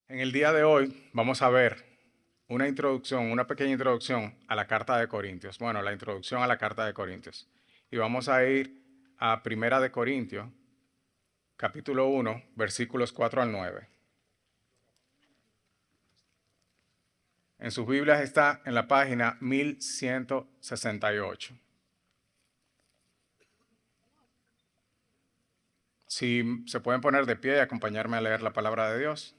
En el día de hoy vamos a ver una pequeña introducción a la carta de Corintios. Bueno, la introducción a la carta de Corintios. Y vamos a ir a Primera de Corintios, capítulo 1, versículos 4 al 9. En sus Biblias está en la página 1168. Si se pueden poner de pie y acompañarme a leer la palabra de Dios.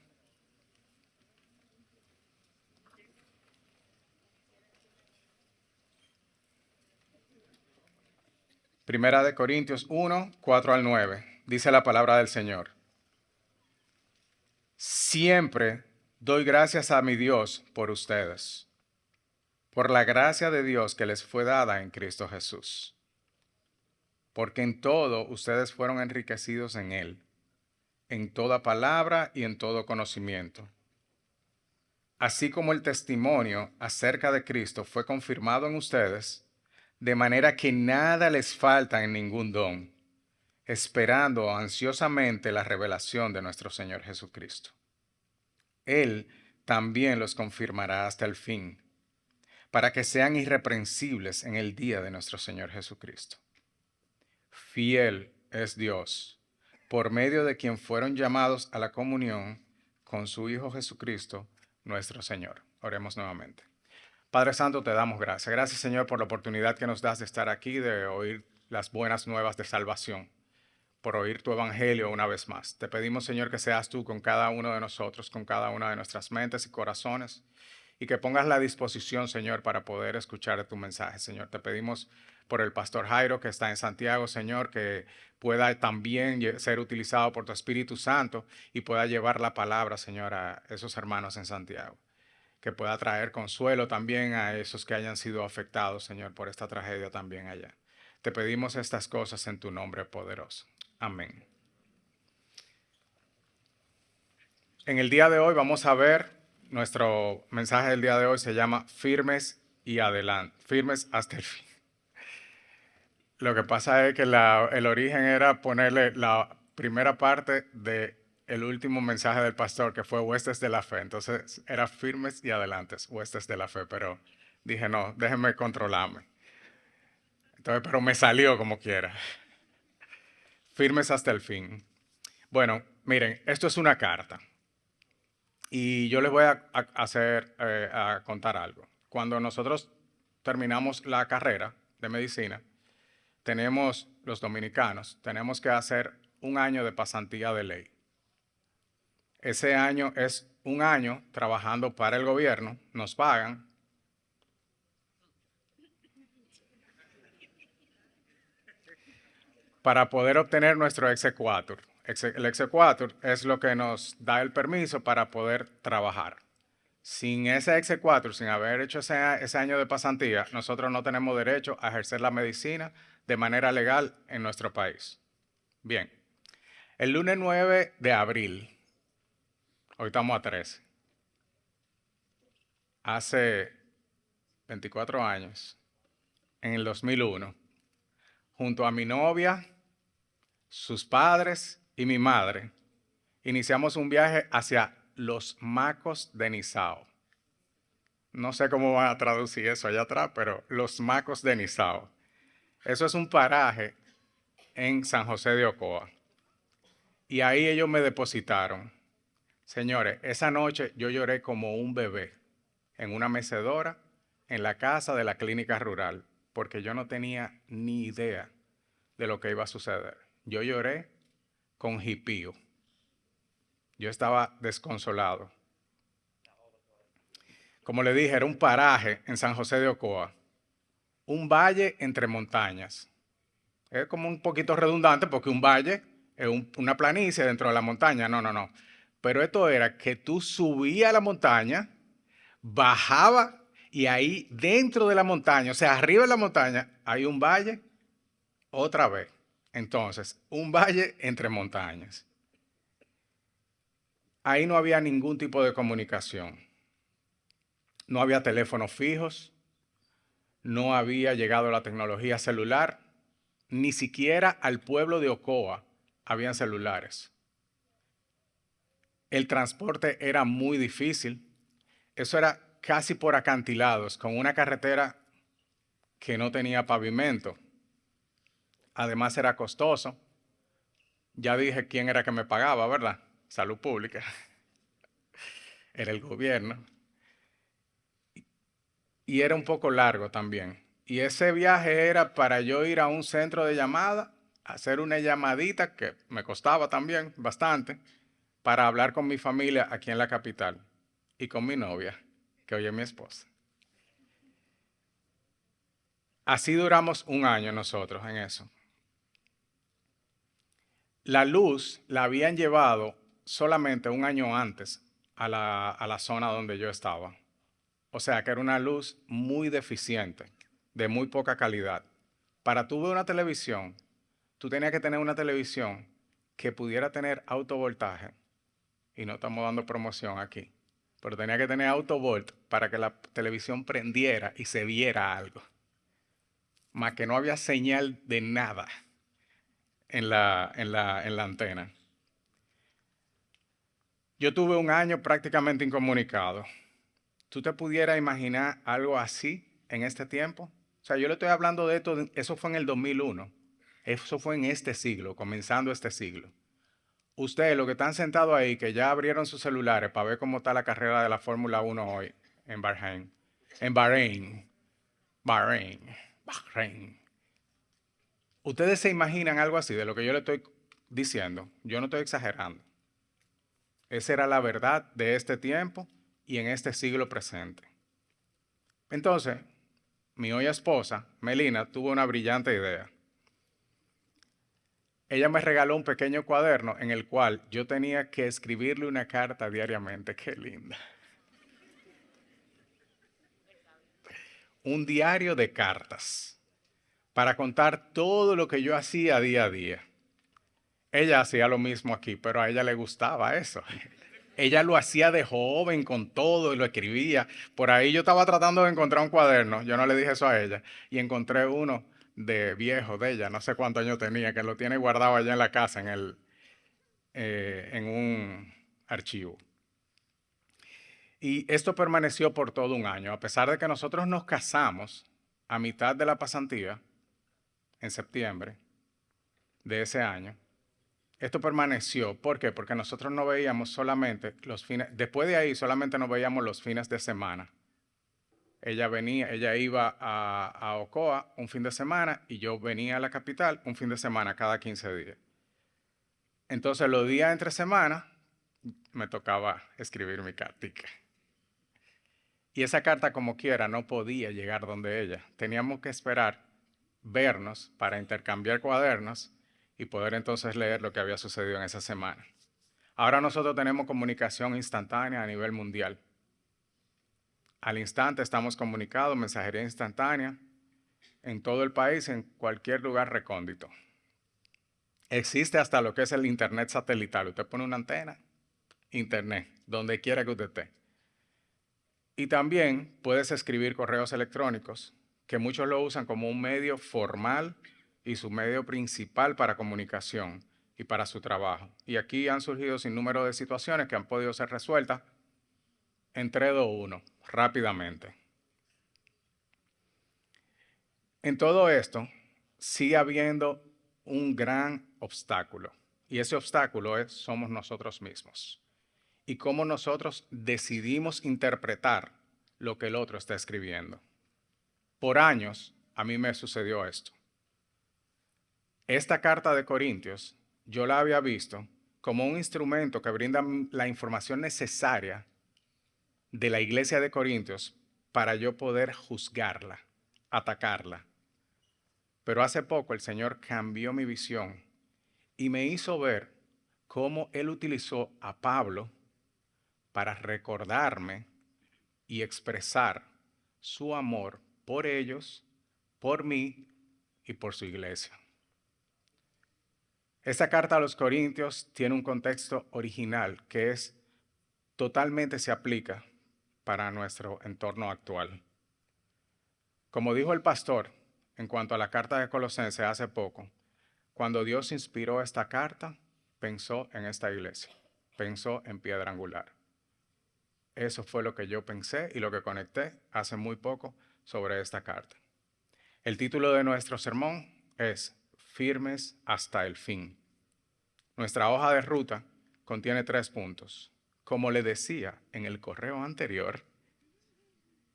Primera de Corintios 1, 4 al 9. Dice la palabra del Señor. Siempre doy gracias a mi Dios por ustedes, por la gracia de Dios que les fue dada en Cristo Jesús, porque en todo ustedes fueron enriquecidos en Él, en toda palabra y en todo conocimiento. Así como el testimonio acerca de Cristo fue confirmado en ustedes, de manera que nada les falta en ningún don, esperando ansiosamente la revelación de nuestro Señor Jesucristo. Él también los confirmará hasta el fin, para que sean irreprensibles en el día de nuestro Señor Jesucristo. Fiel es Dios, por medio de quien fueron llamados a la comunión con su Hijo Jesucristo, nuestro Señor. Oremos nuevamente. Padre Santo, te damos gracias. Gracias, Señor, por la oportunidad que nos das de estar aquí, de oír las buenas nuevas de salvación, por oír tu evangelio una vez más. Te pedimos, Señor, que seas tú con cada uno de nosotros, con cada una de nuestras mentes y corazones, y que pongas la disposición, Señor, para poder escuchar tu mensaje, Señor. Te pedimos por el pastor Jairo, que está en Santiago, Señor, que pueda también ser utilizado por tu Espíritu Santo y pueda llevar la palabra, Señor, a esos hermanos en Santiago. Que pueda traer consuelo también a esos que hayan sido afectados, Señor, por esta tragedia también allá. Te pedimos estas cosas en tu nombre poderoso. Amén. En el día de hoy vamos a ver, nuestro mensaje del día de hoy se llama Firmes y adelante, firmes hasta el fin. Lo que pasa es que el origen era ponerle la primera parte de el último mensaje del pastor, que fue huestes de la fe. Entonces era firmes y adelantes, huestes de la fe, pero dije, no, déjenme controlarme. Entonces, pero me salió como quiera. Firmes hasta el fin. Bueno, miren, esto es una carta. Y yo les voy a contar algo. Cuando nosotros terminamos la carrera de medicina, los dominicanos, tenemos que hacer un año de pasantía de ley. Ese año es un año trabajando para el gobierno, nos pagan. Para poder obtener nuestro exequatur. El exequatur es lo que nos da el permiso para poder trabajar. Sin ese exequatur, sin haber hecho ese año de pasantía, nosotros no tenemos derecho a ejercer la medicina de manera legal en nuestro país. Bien, el lunes 9 de abril, hoy estamos a 13, hace 24 años, en el 2001, junto a mi novia, sus padres y mi madre, iniciamos un viaje hacia los Macos de Nizao. No sé cómo van a traducir eso allá atrás, pero los Macos de Nizao. Eso es un paraje en San José de Ocoa. Y ahí ellos me depositaron. Señores, esa noche yo lloré como un bebé en una mecedora en la casa de la clínica rural, porque yo no tenía ni idea de lo que iba a suceder. Yo lloré con jipío. Yo estaba desconsolado. Como le dije, era un paraje en San José de Ocoa, un valle entre montañas. Es como un poquito redundante porque un valle es una planicie dentro de la montaña. No, no, no. Pero esto era que tú subías a la montaña, bajabas y ahí dentro de la montaña, o sea, arriba de la montaña, hay un valle otra vez. Entonces, un valle entre montañas. Ahí no había ningún tipo de comunicación. No había teléfonos fijos, no había llegado la tecnología celular, ni siquiera al pueblo de Ocoa habían celulares. El transporte era muy difícil. Eso era casi por acantilados, con una carretera que no tenía pavimento. Además era costoso. Ya dije quién era que me pagaba, ¿verdad? Salud Pública. Era el gobierno. Y era un poco largo también. Y ese viaje era para yo ir a un centro de llamada, hacer una llamadita que me costaba también bastante, para hablar con mi familia aquí en la capital y con mi novia, que hoy es mi esposa. Así duramos un año nosotros en eso. La luz la habían llevado solamente un año antes a la zona donde yo estaba. O sea que era una luz muy deficiente, de muy poca calidad. Para tú ver una televisión, tú tenías que tener una televisión que pudiera tener autovoltaje. Y no estamos dando promoción aquí. Pero tenía que tener autovolt para que la televisión prendiera y se viera algo. Más que no había señal de nada en la antena. Yo tuve un año prácticamente incomunicado. ¿Tú te pudieras imaginar algo así en este tiempo? O sea, yo le estoy hablando de esto, eso fue en el 2001. Eso fue en este siglo, comenzando este siglo. Ustedes, los que están sentados ahí, que ya abrieron sus celulares para ver cómo está la carrera de la Fórmula 1 hoy en Bahrein. En Bahrein. Bahrein. Bahrein. ¿Ustedes se imaginan algo así de lo que yo le estoy diciendo? Yo no estoy exagerando. Esa era la verdad de este tiempo y en este siglo presente. Entonces, mi hoy esposa, Melina, tuvo una brillante idea. Ella me regaló un pequeño cuaderno en el cual yo tenía que escribirle una carta diariamente. Qué linda. Un diario de cartas para contar todo lo que yo hacía día a día. Ella hacía lo mismo aquí, pero a ella le gustaba eso. Ella lo hacía de joven con todo y lo escribía. Por ahí yo estaba tratando de encontrar un cuaderno, yo no le dije eso a ella, y encontré uno de viejo de ella, no sé cuántos años tenía, que lo tiene guardado allá en la casa, en un archivo. Y esto permaneció por todo un año, a pesar de que nosotros nos casamos a mitad de la pasantía, en septiembre de ese año. Esto permaneció, ¿por qué? Porque nosotros no veíamos solamente los fines, después de ahí solamente nos veíamos los fines de semana. Ella iba a Ocoa un fin de semana y yo venía a la capital un fin de semana cada 15 días. Entonces los días entre semana me tocaba escribir mi cartica. Y esa carta como quiera no podía llegar donde ella. Teníamos que esperar vernos para intercambiar cuadernos y poder entonces leer lo que había sucedido en esa semana. Ahora nosotros tenemos comunicación instantánea a nivel mundial. Al instante estamos comunicados, mensajería instantánea, en todo el país, en cualquier lugar recóndito. Existe hasta lo que es el internet satelital. Usted pone una antena, internet, donde quiera que usted esté. Y también puedes escribir correos electrónicos, que muchos lo usan como un medio formal y su medio principal para comunicación y para su trabajo. Y aquí han surgido sin número de situaciones que han podido ser resueltas en 3, 2, 1, rápidamente. En todo esto, sigue habiendo un gran obstáculo. Y ese obstáculo somos nosotros mismos. Y cómo nosotros decidimos interpretar lo que el otro está escribiendo. Por años, a mí me sucedió esto. Esta carta de Corintios, yo la había visto como un instrumento que brinda la información necesaria de la iglesia de Corintios para yo poder juzgarla, atacarla. Pero hace poco el Señor cambió mi visión y me hizo ver cómo Él utilizó a Pablo para recordarme y expresar su amor por ellos, por mí y por su iglesia. Esta carta a los Corintios tiene un contexto original que totalmente se aplica para nuestro entorno actual. Como dijo el pastor en cuanto a la carta de Colosenses hace poco, cuando Dios inspiró esta carta, pensó en esta iglesia. pensó en piedra angular. Eso fue lo que yo pensé y lo que conecté hace muy poco sobre esta carta. El título de nuestro sermón es Firmes hasta el fin. Nuestra hoja de ruta contiene 3 puntos. Como le decía en el correo anterior,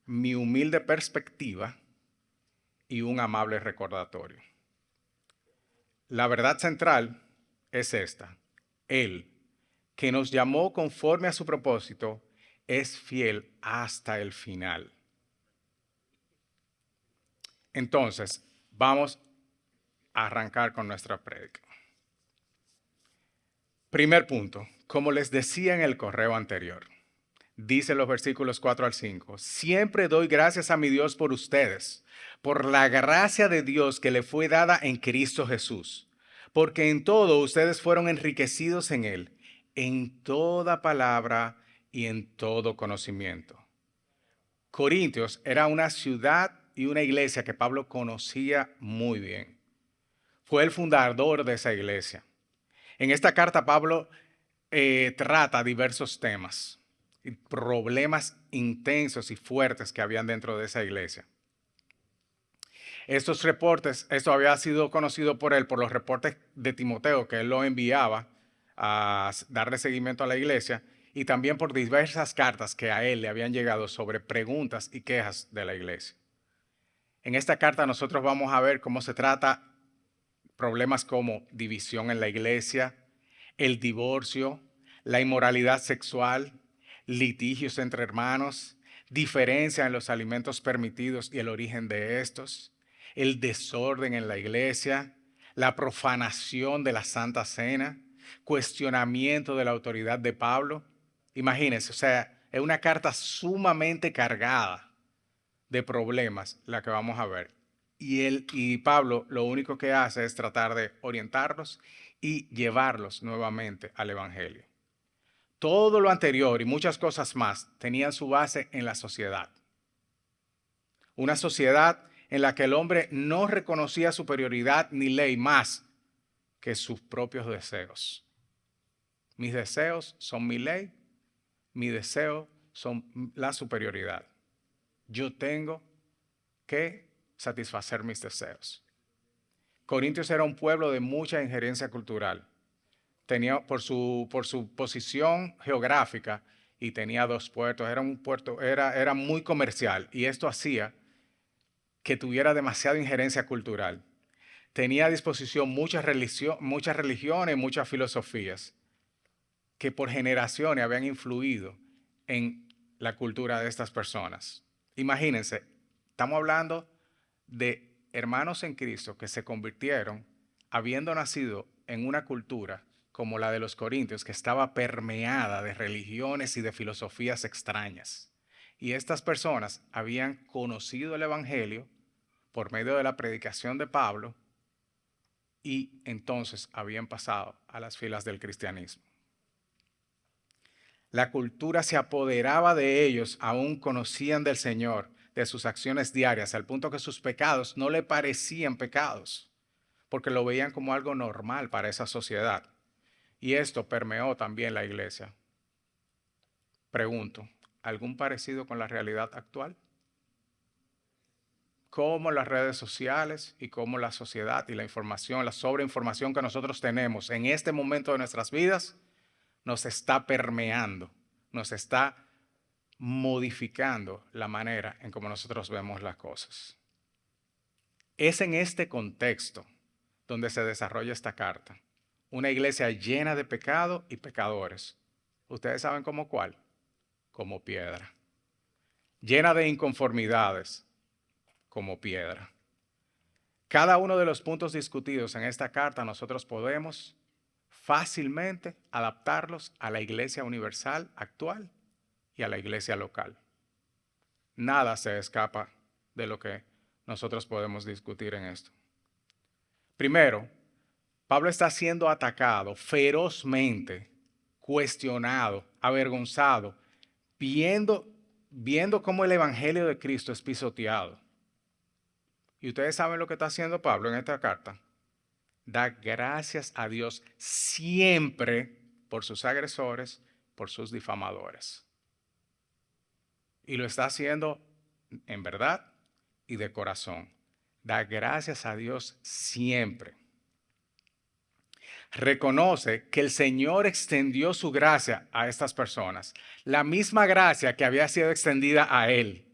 mi humilde perspectiva y un amable recordatorio. La verdad central es esta. Él, que nos llamó conforme a su propósito, es fiel hasta el final. Entonces, vamos a arrancar con nuestra prédica. Primer punto, como les decía en el correo anterior, dice los versículos 4 al 5, siempre doy gracias a mi Dios por ustedes, por la gracia de Dios que le fue dada en Cristo Jesús, porque en todo ustedes fueron enriquecidos en Él, en toda palabra y en todo conocimiento. Corintios era una ciudad y una iglesia que Pablo conocía muy bien. Fue el fundador de esa iglesia. En esta carta Pablo trata diversos temas y problemas intensos y fuertes que habían dentro de esa iglesia. Estos reportes, esto había sido conocido por él por los reportes de Timoteo que él lo enviaba a darle seguimiento a la iglesia y también por diversas cartas que a él le habían llegado sobre preguntas y quejas de la iglesia. En esta carta nosotros vamos a ver cómo se trata problemas como división en la iglesia, el divorcio, la inmoralidad sexual, litigios entre hermanos, diferencia en los alimentos permitidos y el origen de estos, el desorden en la iglesia, la profanación de la Santa Cena, cuestionamiento de la autoridad de Pablo. Imagínense, o sea, es una carta sumamente cargada de problemas la que vamos a ver. Y Pablo lo único que hace es tratar de orientarlos y llevarlos nuevamente al Evangelio. Todo lo anterior y muchas cosas más tenían su base en la sociedad. Una sociedad en la que el hombre no reconocía superioridad ni ley más que sus propios deseos. Mis deseos son mi ley, mi deseo son la superioridad. Yo tengo que satisfacer mis deseos. Corintios era un pueblo de mucha injerencia cultural. Tenía por su posición geográfica y tenía 2 puertos. Era un puerto, era muy comercial y esto hacía que tuviera demasiada injerencia cultural. Tenía a disposición muchas religiones, muchas filosofías que por generaciones habían influido en la cultura de estas personas. Imagínense, estamos hablando de hermanos en Cristo que se convirtieron habiendo nacido en una cultura como la de los corintios que estaba permeada de religiones y de filosofías extrañas. Y estas personas habían conocido el Evangelio por medio de la predicación de Pablo y entonces habían pasado a las filas del cristianismo. La cultura se apoderaba de ellos, aún conocían del Señor, de sus acciones diarias, al punto que sus pecados no le parecían pecados, porque lo veían como algo normal para esa sociedad. Y esto permeó también la iglesia. Pregunto, ¿algún parecido con la realidad actual? Cómo las redes sociales y cómo la sociedad y la información, la sobreinformación que nosotros tenemos en este momento de nuestras vidas nos está permeando, nos está modificando la manera en cómo nosotros vemos las cosas. Es en este contexto donde se desarrolla esta carta. Una iglesia llena de pecado y pecadores. ¿Ustedes saben cómo cuál? Como piedra. Llena de inconformidades, como piedra. Cada uno de los puntos discutidos en esta carta nosotros podemos fácilmente adaptarlos a la iglesia universal actual y a la iglesia local. Nada se escapa de lo que nosotros podemos discutir en esto. Primero, Pablo está siendo atacado ferozmente, cuestionado, avergonzado, viendo cómo el evangelio de Cristo es pisoteado. Y ustedes saben lo que está haciendo Pablo en esta carta. Da gracias a Dios siempre por sus agresores, por sus difamadores. Y lo está haciendo en verdad y de corazón. Da gracias a Dios siempre. Reconoce que el Señor extendió su gracia a estas personas, la misma gracia que había sido extendida a Él,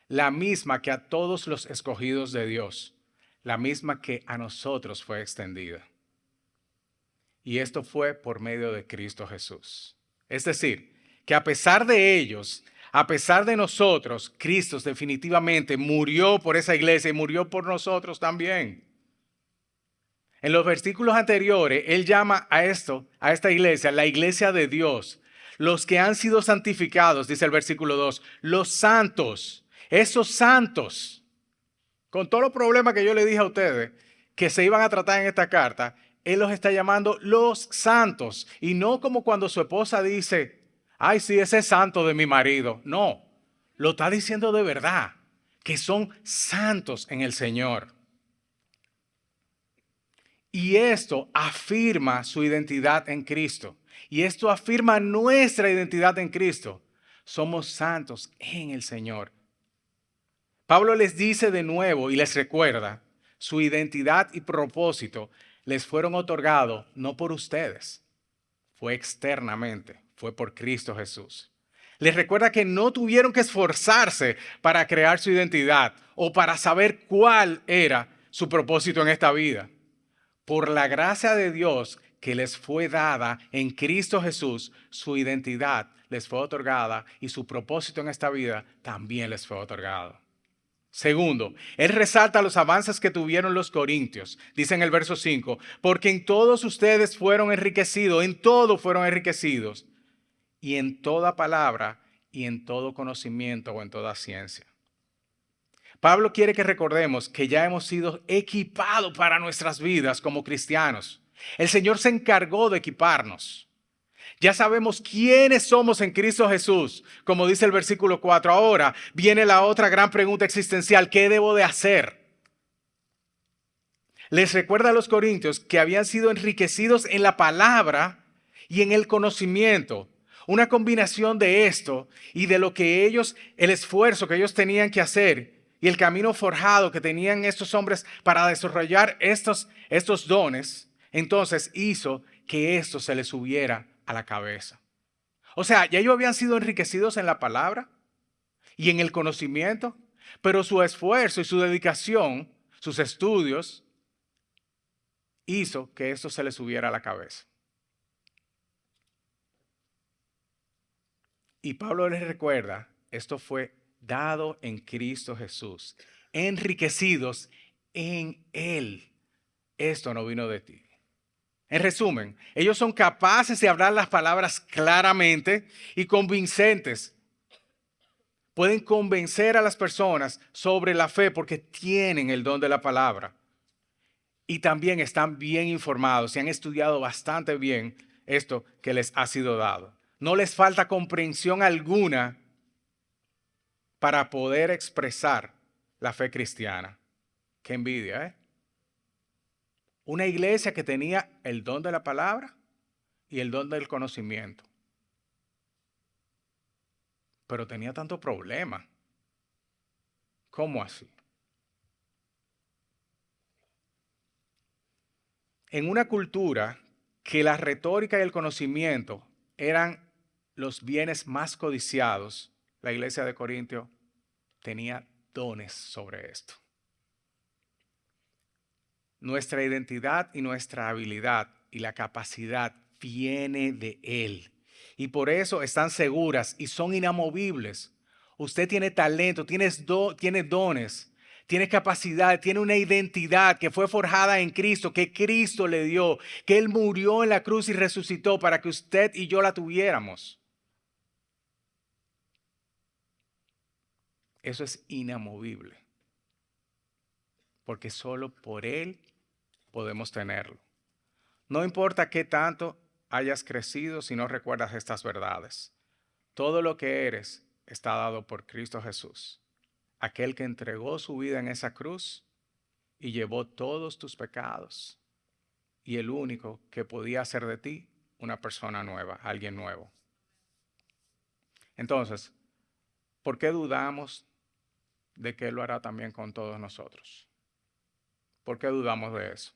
la misma que a todos los escogidos de Dios, la misma que a nosotros fue extendida. Y esto fue por medio de Cristo Jesús. Es decir, que a pesar de ellos, a pesar de nosotros, Cristo definitivamente murió por esa iglesia y murió por nosotros también. En los versículos anteriores, Él llama a esta iglesia, la iglesia de Dios. Los que han sido santificados, dice el versículo 2, los santos, esos santos, con todos los problemas que yo le dije a ustedes, que se iban a tratar en esta carta, Él los está llamando los santos. Y no como cuando su esposa dice, ay, sí, ese es santo de mi marido. No, lo está diciendo de verdad, que son santos en el Señor. Y esto afirma su identidad en Cristo. Y esto afirma nuestra identidad en Cristo. Somos santos en el Señor. Pablo les dice de nuevo y les recuerda, su identidad y propósito les fueron otorgados no por ustedes, fue externamente, fue por Cristo Jesús. Les recuerda que no tuvieron que esforzarse para crear su identidad o para saber cuál era su propósito en esta vida. Por la gracia de Dios que les fue dada en Cristo Jesús, su identidad les fue otorgada y su propósito en esta vida también les fue otorgado. Segundo, Él resalta los avances que tuvieron los corintios. Dice en el verso 5, porque en todos ustedes fueron enriquecidos, en todo fueron enriquecidos, y en toda palabra y en todo conocimiento o en toda ciencia. Pablo quiere que recordemos que ya hemos sido equipados para nuestras vidas como cristianos. El Señor se encargó de equiparnos. Ya sabemos quiénes somos en Cristo Jesús, como dice el versículo 4. Ahora viene la otra gran pregunta existencial: ¿qué debo de hacer? Les recuerda a los corintios que habían sido enriquecidos en la palabra y en el conocimiento. Una combinación de esto y de lo que ellos, el esfuerzo que ellos tenían que hacer y el camino forjado que tenían estos hombres para desarrollar estos dones, entonces hizo que esto se les subiera a la cabeza. O sea, ya ellos habían sido enriquecidos en la palabra y en el conocimiento, pero su esfuerzo y su dedicación, sus estudios, hizo que esto se les subiera a la cabeza. Y Pablo les recuerda, esto fue dado en Cristo Jesús, enriquecidos en Él. Esto no vino de ti. En resumen, ellos son capaces de hablar las palabras claramente y convincentes. Pueden convencer a las personas sobre la fe porque tienen el don de la palabra. Y también están bien informados y han estudiado bastante bien esto que les ha sido dado. No les falta comprensión alguna para poder expresar la fe cristiana. Qué envidia, ¿eh? Una iglesia que tenía el don de la palabra y el don del conocimiento. Pero tenía tanto problema. ¿Cómo así? En una cultura que la retórica y el conocimiento eran los bienes más codiciados, la iglesia de Corintio tenía dones sobre esto. Nuestra identidad y nuestra habilidad y la capacidad viene de Él. Y por eso están seguras y son inamovibles. Usted tiene talento, tiene dones, tiene capacidad, tiene una identidad que fue forjada en Cristo, que Cristo le dio, que Él murió en la cruz y resucitó para que usted y yo la tuviéramos. Eso es inamovible. Porque solo por Él podemos tenerlo. No importa qué tanto hayas crecido si no recuerdas estas verdades. Todo lo que eres está dado por Cristo Jesús, aquel que entregó su vida en esa cruz y llevó todos tus pecados. Y el único que podía hacer de ti una persona nueva, alguien nuevo. Entonces, ¿por qué dudamos de que Él lo hará también con todos nosotros? ¿Por qué dudamos de eso?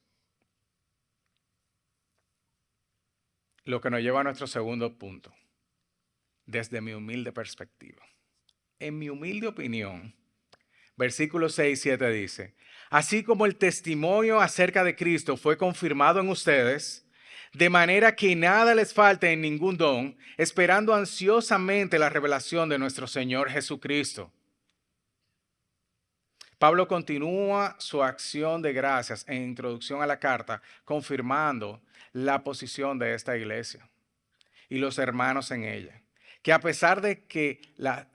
Lo que nos lleva a nuestro segundo punto, desde mi humilde perspectiva. En mi humilde opinión, versículos 6 y 7 dice, así como el testimonio acerca de Cristo fue confirmado en ustedes, de manera que nada les falte en ningún don, esperando ansiosamente la revelación de nuestro Señor Jesucristo. Pablo continúa su acción de gracias en introducción a la carta, confirmando la posición de esta iglesia y los hermanos en ella. Que a pesar de que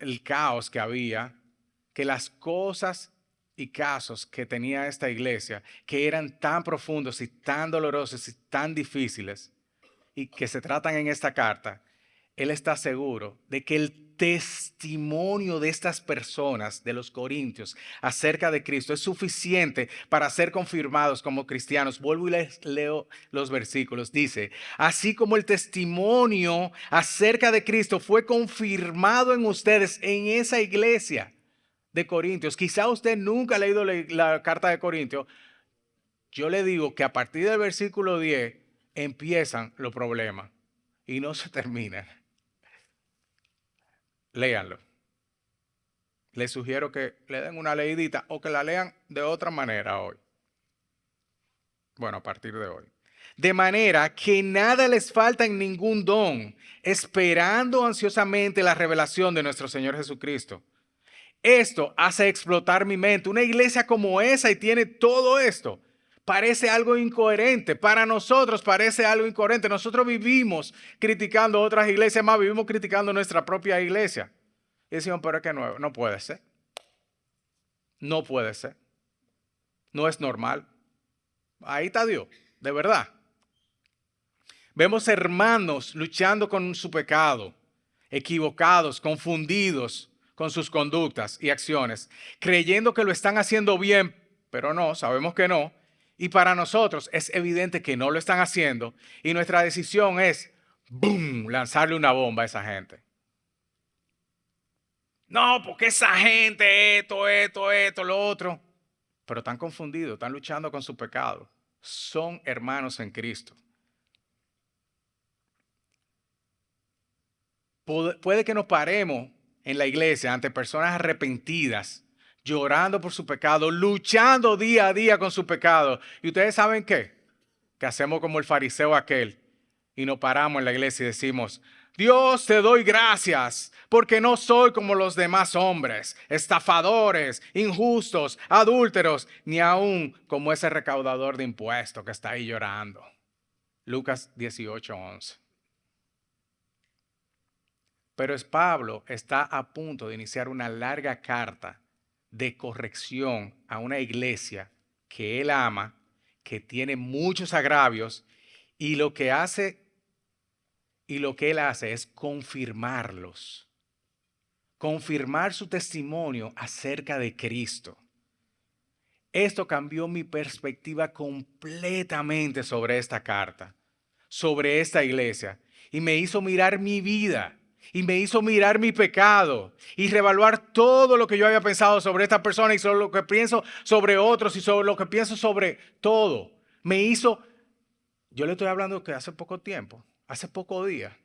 el caos que había, que las cosas y casos que tenía esta iglesia, que eran tan profundos y tan dolorosos y tan difíciles, y que se tratan en esta carta, él está seguro de que el testimonio de estas personas, de los corintios, acerca de Cristo es suficiente para ser confirmados como cristianos. Vuelvo y les leo los versículos. Dice, así como el testimonio acerca de Cristo fue confirmado en ustedes en esa iglesia de Corintios. Quizá usted nunca ha leído la carta de Corintios. Yo le digo que a partir del versículo 10 empiezan los problemas y no se terminan. Léanlo. Les sugiero que le den una leidita o que la lean de otra manera hoy. Bueno, a partir de hoy. De manera que nada les falta en ningún don, esperando ansiosamente la revelación de nuestro Señor Jesucristo. Esto hace explotar mi mente. Una iglesia como esa y tiene todo esto. Parece algo incoherente. Para nosotros parece algo incoherente. Nosotros vivimos criticando otras iglesias, más vivimos criticando nuestra propia iglesia. Y decimos, pero es que no puede ser. No puede ser. No es normal. Ahí está Dios, de verdad. Vemos hermanos luchando con su pecado, equivocados, confundidos con sus conductas y acciones, creyendo que lo están haciendo bien, pero no, sabemos que no. Y para nosotros es evidente que no lo están haciendo. Y nuestra decisión es, ¡boom!, lanzarle una bomba a esa gente. No, porque esa gente, esto, lo otro. Pero están confundidos, están luchando con su pecado. Son hermanos en Cristo. Puede que nos paremos en la iglesia ante personas arrepentidas, llorando por su pecado, luchando día a día con su pecado. ¿Y ustedes saben qué? Que hacemos como el fariseo aquel y nos paramos en la iglesia y decimos, Dios, te doy gracias porque no soy como los demás hombres, estafadores, injustos, adúlteros, ni aún como ese recaudador de impuestos que está ahí llorando. Lucas 18:11. Pero Pablo está a punto de iniciar una larga carta de corrección a una iglesia que él ama, que tiene muchos agravios, y lo que él hace es confirmarlos. Confirmar su testimonio acerca de Cristo. Esto cambió mi perspectiva completamente sobre esta carta, sobre esta iglesia, y me hizo mirar mi vida. Y me hizo mirar mi pecado y reevaluar todo lo que yo había pensado sobre esta persona y sobre lo que pienso sobre otros y sobre lo que pienso sobre todo. Yo le estoy hablando que hace poco tiempo, hace pocos días,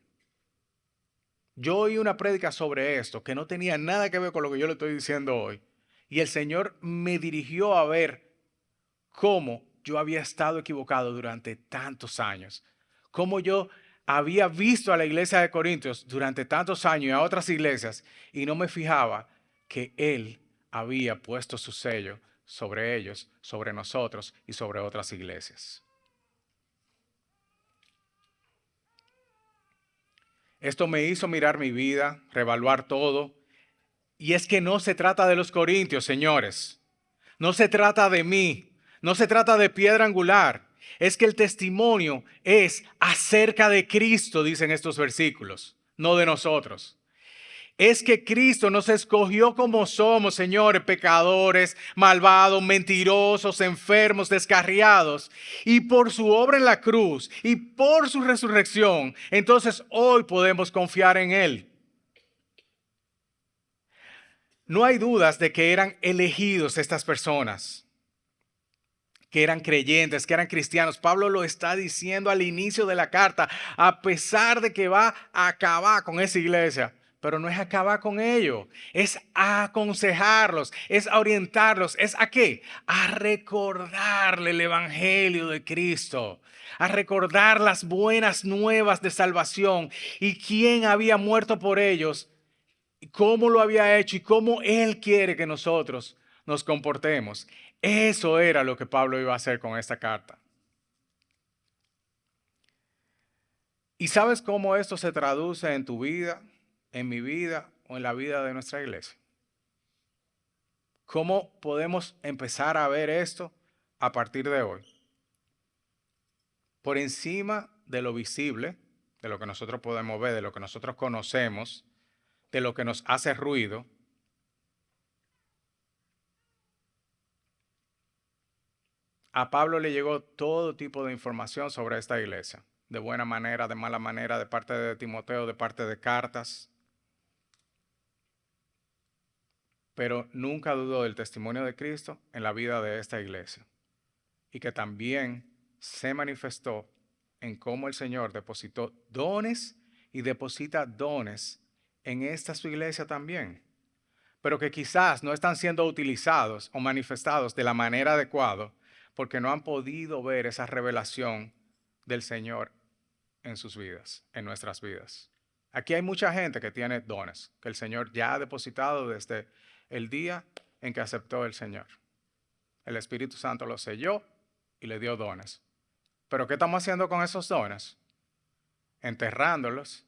yo oí una prédica sobre esto que no tenía nada que ver con lo que yo le estoy diciendo hoy. Y el Señor me dirigió a ver cómo yo había estado equivocado durante tantos años. Cómo yo había visto a la iglesia de Corintios durante tantos años y a otras iglesias y no me fijaba que Él había puesto su sello sobre ellos, sobre nosotros y sobre otras iglesias. Esto me hizo mirar mi vida, reevaluar todo. Y es que no se trata de los corintios, señores. No se trata de mí. No se trata de piedra angular. Es que el testimonio es acerca de Cristo, dicen estos versículos, no de nosotros. Es que Cristo nos escogió como somos, señores, pecadores, malvados, mentirosos, enfermos, descarriados. Y por su obra en la cruz y por su resurrección, entonces hoy podemos confiar en Él. No hay dudas de que eran elegidos estas personas, que eran creyentes, que eran cristianos. Pablo lo está diciendo al inicio de la carta, a pesar de que va a acabar con esa iglesia. Pero no es acabar con ellos, es aconsejarlos, es orientarlos, es ¿a qué? A recordarle el evangelio de Cristo, a recordar las buenas nuevas de salvación y quién había muerto por ellos, cómo lo había hecho y cómo Él quiere que nosotros nos comportemos. Eso era lo que Pablo iba a hacer con esta carta. ¿Y sabes cómo esto se traduce en tu vida, en mi vida o en la vida de nuestra iglesia? ¿Cómo podemos empezar a ver esto a partir de hoy? Por encima de lo visible, de lo que nosotros podemos ver, de lo que nosotros conocemos, de lo que nos hace ruido, a Pablo le llegó todo tipo de información sobre esta iglesia, de buena manera, de mala manera, de parte de Timoteo, de parte de cartas, pero nunca dudó del testimonio de Cristo en la vida de esta iglesia y que también se manifestó en cómo el Señor depositó dones y deposita dones en esta su iglesia también, pero que quizás no están siendo utilizados o manifestados de la manera adecuada porque no han podido ver esa revelación del Señor en sus vidas, en nuestras vidas. Aquí hay mucha gente que tiene dones que el Señor ya ha depositado desde el día en que aceptó el Señor. El Espíritu Santo lo selló y le dio dones. Pero ¿qué estamos haciendo con esos dones? Enterrándolos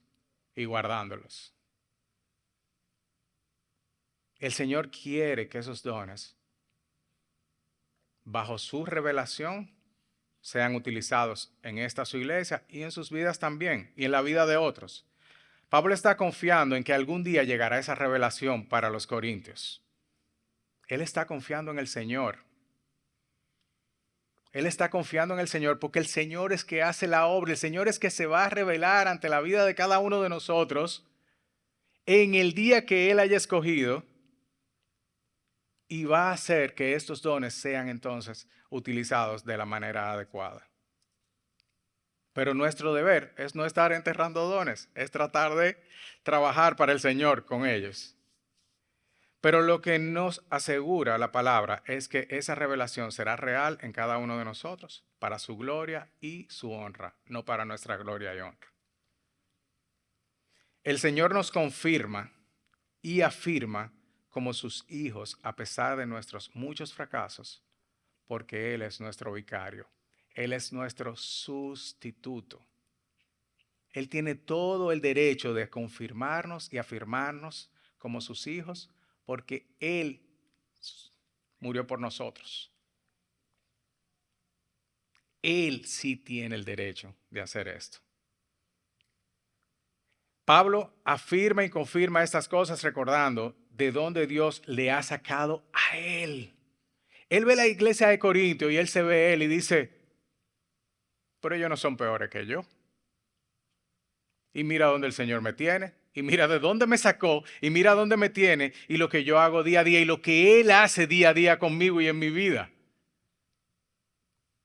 y guardándolos. El Señor quiere que esos dones, bajo su revelación, sean utilizados en esta su iglesia y en sus vidas también, y en la vida de otros. Pablo está confiando en que algún día llegará esa revelación para los corintios. Él está confiando en el Señor. Él está confiando en el Señor porque el Señor es que hace la obra, el Señor es que se va a revelar ante la vida de cada uno de nosotros en el día que Él haya escogido y va a hacer que estos dones sean entonces utilizados de la manera adecuada. Pero nuestro deber es no estar enterrando dones, es tratar de trabajar para el Señor con ellos. Pero lo que nos asegura la palabra es que esa revelación será real en cada uno de nosotros, para su gloria y su honra, no para nuestra gloria y honra. El Señor nos confirma y afirma como sus hijos a pesar de nuestros muchos fracasos, porque Él es nuestro vicario, Él es nuestro sustituto. Él tiene todo el derecho de confirmarnos y afirmarnos como sus hijos, porque Él murió por nosotros. Él sí tiene el derecho de hacer esto. Pablo afirma y confirma estas cosas recordando de dónde Dios le ha sacado a él. Él ve la iglesia de Corintio y él se ve él y dice, pero ellos no son peores que yo. Y mira dónde el Señor me tiene. Y mira de dónde me sacó. Y mira dónde me tiene. Y lo que yo hago día a día. Y lo que Él hace día a día conmigo y en mi vida.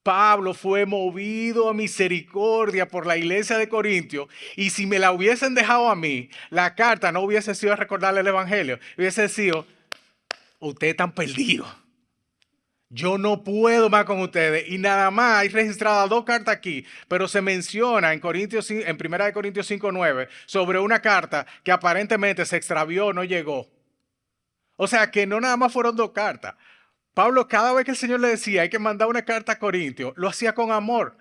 Pablo fue movido a misericordia por la iglesia de Corintio. Y si me la hubiesen dejado a mí, la carta no hubiese sido a recordarle el evangelio. Hubiese sido, ustedes están perdidos. Yo no puedo más con ustedes. Y nada más hay registradas 2 cartas aquí, pero se menciona en 1 Corintios 5:9 sobre una carta que aparentemente se extravió, no llegó. O sea que no nada más fueron 2 cartas. Pablo, cada vez que el Señor le decía hay que mandar una carta a Corintios, lo hacía con amor.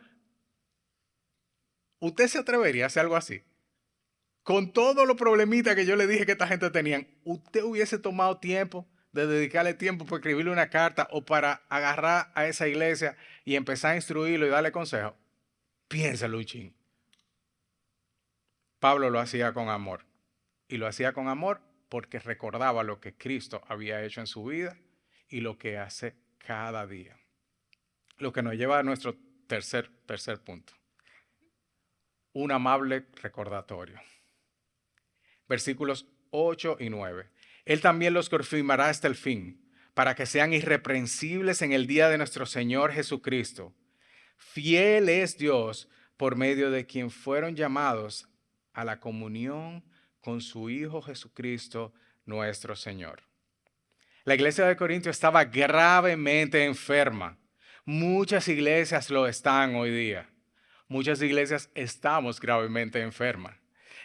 ¿Usted se atrevería a hacer algo así? Con todos los problemitas que yo le dije que esta gente tenían, ¿usted hubiese tomado tiempo de dedicarle tiempo para escribirle una carta o para agarrar a esa iglesia y empezar a instruirlo y darle consejo? Piénsalo un chin. Pablo lo hacía con amor. Y lo hacía con amor porque recordaba lo que Cristo había hecho en su vida y lo que hace cada día. Lo que nos lleva a nuestro tercer punto. Un amable recordatorio. Versículos 8 y 9. Él también los confirmará hasta el fin, para que sean irreprensibles en el día de nuestro Señor Jesucristo. Fiel es Dios, por medio de quien fueron llamados a la comunión con su Hijo Jesucristo, nuestro Señor. La iglesia de Corinto estaba gravemente enferma. Muchas iglesias lo están hoy día. Muchas iglesias estamos gravemente enfermas.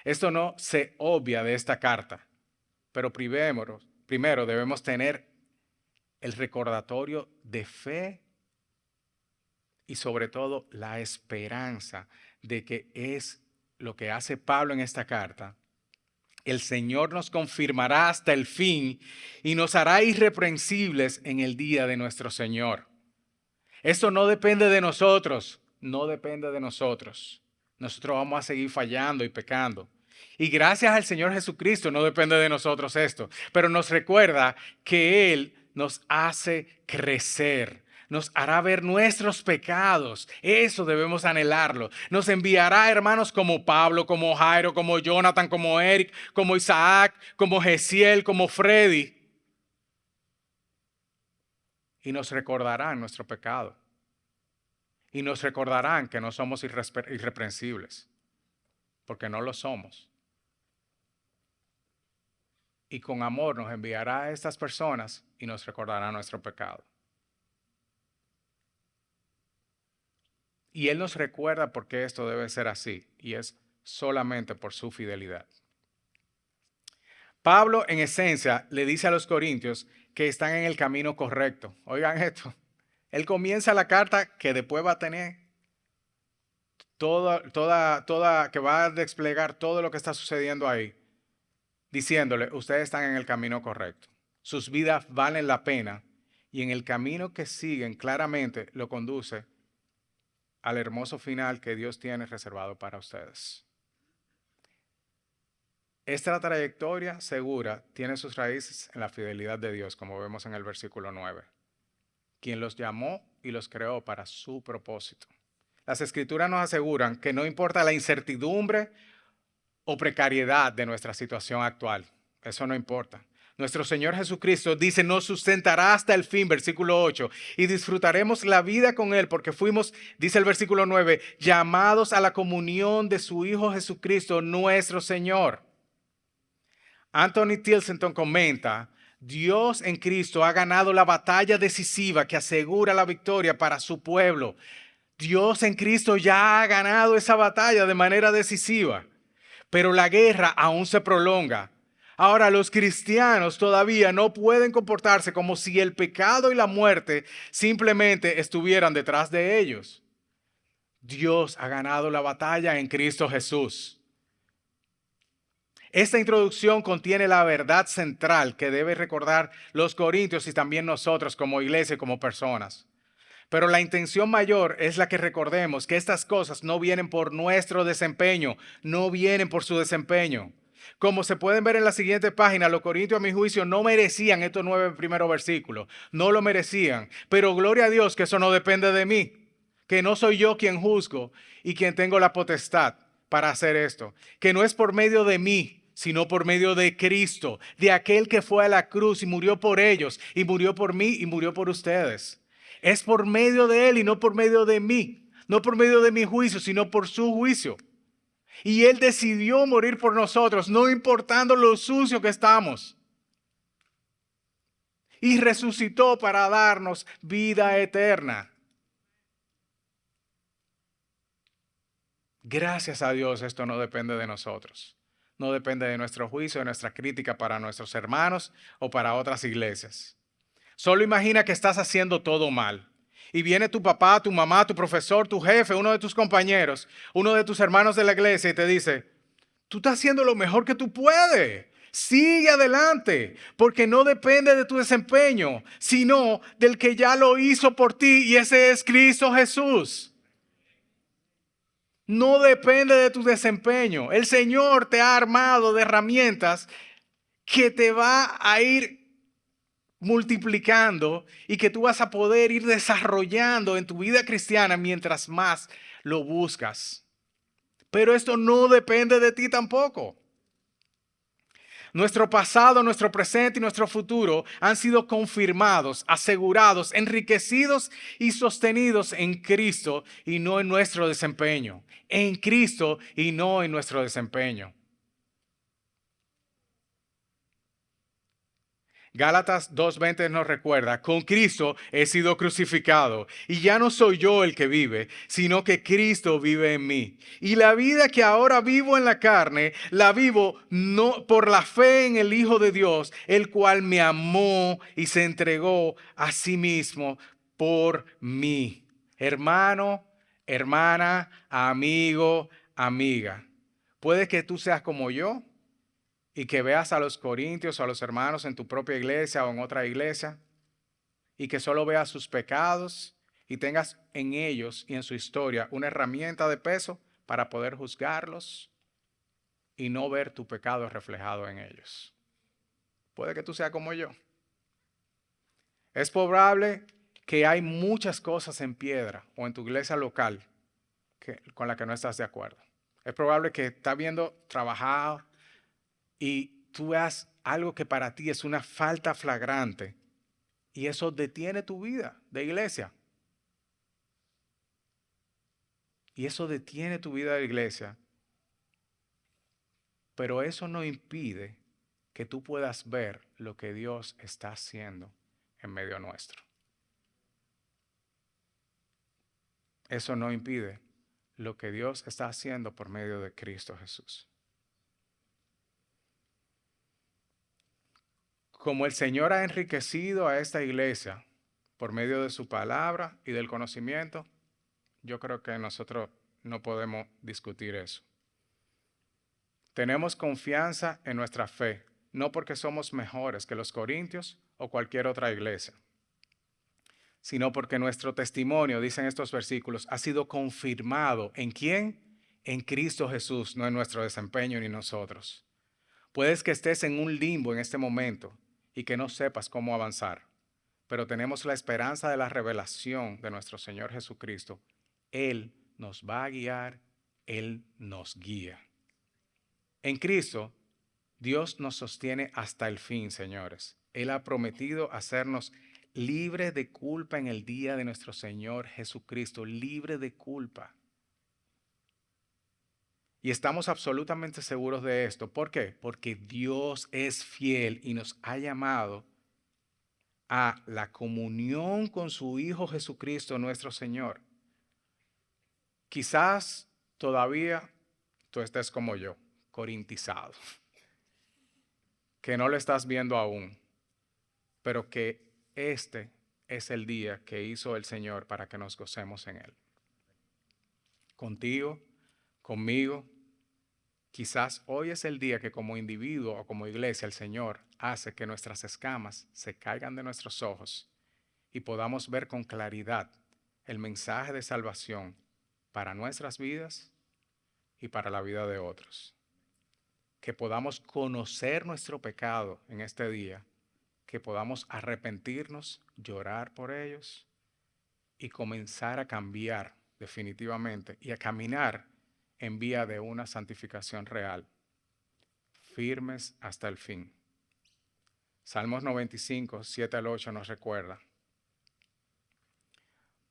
Esto no se obvia de esta carta, pero primero debemos tener el recordatorio de fe y sobre todo la esperanza de que es lo que hace Pablo en esta carta. El Señor nos confirmará hasta el fin y nos hará irreprensibles en el día de nuestro Señor. Esto no depende de nosotros, no depende de nosotros. Nosotros vamos a seguir fallando y pecando. Y gracias al Señor Jesucristo no depende de nosotros esto, pero nos recuerda que Él nos hace crecer, nos hará ver nuestros pecados. Eso debemos anhelarlo. Nos enviará hermanos como Pablo, como Jairo, como Jonathan, como Eric, como Isaac, como Gesiel, como Freddy. Y nos recordarán nuestro pecado. Y nos recordarán que no somos irreprensibles, porque no lo somos. Y con amor nos enviará a estas personas y nos recordará nuestro pecado. Y Él nos recuerda por qué esto debe ser así, y es solamente por su fidelidad. Pablo, en esencia, le dice a los corintios que están en el camino correcto. Oigan esto, él comienza la carta que después va a tener que va a desplegar todo lo que está sucediendo ahí, diciéndole, ustedes están en el camino correcto. Sus vidas valen la pena y en el camino que siguen claramente lo conduce al hermoso final que Dios tiene reservado para ustedes. Esta trayectoria segura tiene sus raíces en la fidelidad de Dios, como vemos en el versículo 9, quien los llamó y los creó para su propósito. Las Escrituras nos aseguran que no importa la incertidumbre o precariedad de nuestra situación actual, eso no importa. Nuestro Señor Jesucristo dice, nos sustentará hasta el fin, versículo 8, y disfrutaremos la vida con Él porque fuimos, dice el versículo 9, llamados a la comunión de su Hijo Jesucristo, nuestro Señor. Anthony Tilson comenta, Dios en Cristo ha ganado la batalla decisiva que asegura la victoria para su pueblo. Dios en Cristo ya ha ganado esa batalla de manera decisiva, pero la guerra aún se prolonga. Ahora, los cristianos todavía no pueden comportarse como si el pecado y la muerte simplemente estuvieran detrás de ellos. Dios ha ganado la batalla en Cristo Jesús. Esta introducción contiene la verdad central que deben recordar los corintios y también nosotros como iglesia y como personas. Pero la intención mayor es la que recordemos que estas cosas no vienen por nuestro desempeño, no vienen por su desempeño. Como se pueden ver en la siguiente página, los corintios a mi juicio no merecían estos 9 primeros versículos, no lo merecían. Pero gloria a Dios que eso no depende de mí, que no soy yo quien juzgo y quien tengo la potestad para hacer esto, que no es por medio de mí, sino por medio de Cristo, de aquel que fue a la cruz y murió por ellos, y murió por mí y murió por ustedes. Es por medio de Él y no por medio de mí, no por medio de mi juicio, sino por su juicio. Y Él decidió morir por nosotros, no importando lo sucio que estamos. Y resucitó para darnos vida eterna. Gracias a Dios, esto no depende de nosotros. No depende de nuestro juicio, de nuestra crítica para nuestros hermanos o para otras iglesias. Solo imagina que estás haciendo todo mal. Y viene tu papá, tu mamá, tu profesor, tu jefe, uno de tus compañeros, uno de tus hermanos de la iglesia y te dice, tú estás haciendo lo mejor que tú puedes. Sigue adelante, porque no depende de tu desempeño, sino del que ya lo hizo por ti y ese es Cristo Jesús. No depende de tu desempeño. El Señor te ha armado de herramientas que te va a ir multiplicando y que tú vas a poder ir desarrollando en tu vida cristiana mientras más lo buscas. Pero esto no depende de ti tampoco. Nuestro pasado, nuestro presente y nuestro futuro han sido confirmados, asegurados, enriquecidos y sostenidos en Cristo y no en nuestro desempeño. En Cristo y no en nuestro desempeño. Gálatas 2:20 nos recuerda, con Cristo he sido crucificado y ya no soy yo el que vive, sino que Cristo vive en mí. Y la vida que ahora vivo en la carne, la vivo no por la fe en el Hijo de Dios, el cual me amó y se entregó a sí mismo por mí. Hermano, hermana, amigo, amiga, puede que tú seas como yo y que veas a los corintios o a los hermanos en tu propia iglesia o en otra iglesia y que solo veas sus pecados y tengas en ellos y en su historia una herramienta de peso para poder juzgarlos y no ver tu pecado reflejado en ellos. Puede que tú seas como yo. Es probable que hay muchas cosas en piedra o en tu iglesia local con la que no estás de acuerdo. Es probable que estás viendo trabajar y tú veas algo que para ti es una falta flagrante y eso detiene tu vida de iglesia. Y eso detiene tu vida de iglesia. Pero eso no impide que tú puedas ver lo que Dios está haciendo en medio nuestro. Eso no impide lo que Dios está haciendo por medio de Cristo Jesús. Como el Señor ha enriquecido a esta iglesia por medio de su palabra y del conocimiento, yo creo que nosotros no podemos discutir eso. Tenemos confianza en nuestra fe, no porque somos mejores que los corintios o cualquier otra iglesia, sino porque nuestro testimonio, dicen estos versículos, ha sido confirmado. ¿En quién? En Cristo Jesús, no en nuestro desempeño ni nosotros. Puedes que estés en un limbo en este momento y que no sepas cómo avanzar, pero tenemos la esperanza de la revelación de nuestro Señor Jesucristo. Él nos va a guiar, Él nos guía. En Cristo, Dios nos sostiene hasta el fin, señores. Él ha prometido hacernos libres de culpa en el día de nuestro Señor Jesucristo, libre de culpa. Y estamos absolutamente seguros de esto. ¿Por qué? Porque Dios es fiel y nos ha llamado a la comunión con su Hijo Jesucristo, nuestro Señor. Quizás todavía tú estés como yo, corintizado, que no lo estás viendo aún, pero que este es el día que hizo el Señor para que nos gocemos en Él. Contigo, conmigo, quizás hoy es el día que como individuo o como iglesia el Señor hace que nuestras escamas se caigan de nuestros ojos y podamos ver con claridad el mensaje de salvación para nuestras vidas y para la vida de otros. Que podamos conocer nuestro pecado en este día, que podamos arrepentirnos, llorar por ellos y comenzar a cambiar definitivamente y a caminar en vía de una santificación real, firmes hasta el fin. Salmos 95, 7 al 8 nos recuerda: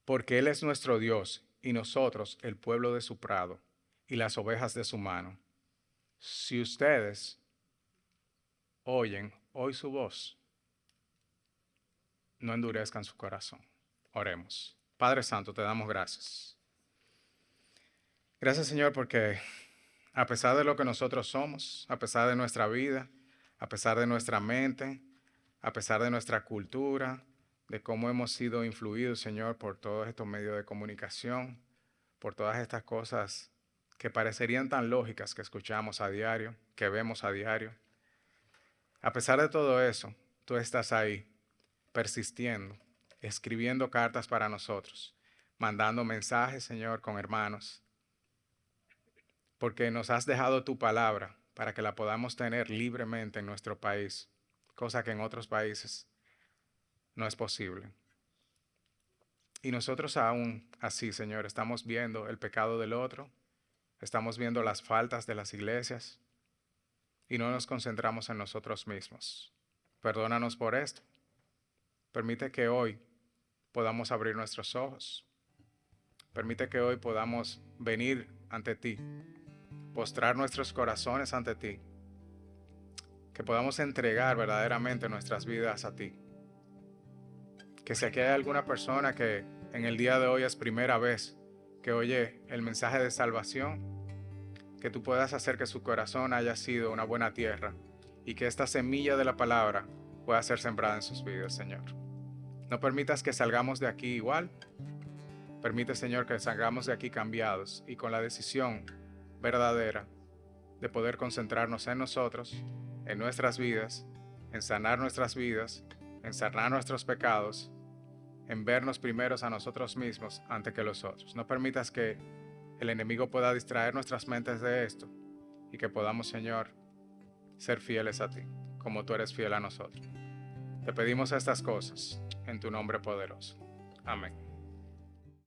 porque Él es nuestro Dios y nosotros el pueblo de su prado y las ovejas de su mano. Si ustedes oyen hoy su voz, no endurezcan su corazón. Oremos. Padre Santo, te damos gracias. Gracias, Señor, porque a pesar de lo que nosotros somos, a pesar de nuestra vida, a pesar de nuestra mente, a pesar de nuestra cultura, de cómo hemos sido influidos, Señor, por todos estos medios de comunicación, por todas estas cosas que parecerían tan lógicas que escuchamos a diario, que vemos a diario. A pesar de todo eso, tú estás ahí, persistiendo, escribiendo cartas para nosotros, mandando mensajes, Señor, con hermanos, porque nos has dejado tu palabra para que la podamos tener libremente en nuestro país, cosa que en otros países no es posible. Y nosotros aún así, Señor, estamos viendo el pecado del otro, estamos viendo las faltas de las iglesias y no nos concentramos en nosotros mismos. Perdónanos por esto. Permite que hoy podamos abrir nuestros ojos. Permite que hoy podamos venir ante ti, postrar nuestros corazones ante ti, que podamos entregar verdaderamente nuestras vidas a ti. Que si aquí hay alguna persona que en el día de hoy es primera vez que oye el mensaje de salvación, que tú puedas hacer que su corazón haya sido una buena tierra y que esta semilla de la palabra pueda ser sembrada en sus vidas, Señor. No permitas que salgamos de aquí igual. Permite, Señor, que salgamos de aquí cambiados y con la decisión verdadera de poder concentrarnos en nosotros, en nuestras vidas, en sanar nuestras vidas, en sanar nuestros pecados, en vernos primeros a nosotros mismos antes que los otros. No permitas que el enemigo pueda distraer nuestras mentes de esto y que podamos, Señor, ser fieles a ti, como tú eres fiel a nosotros. Te pedimos estas cosas en tu nombre poderoso. Amén.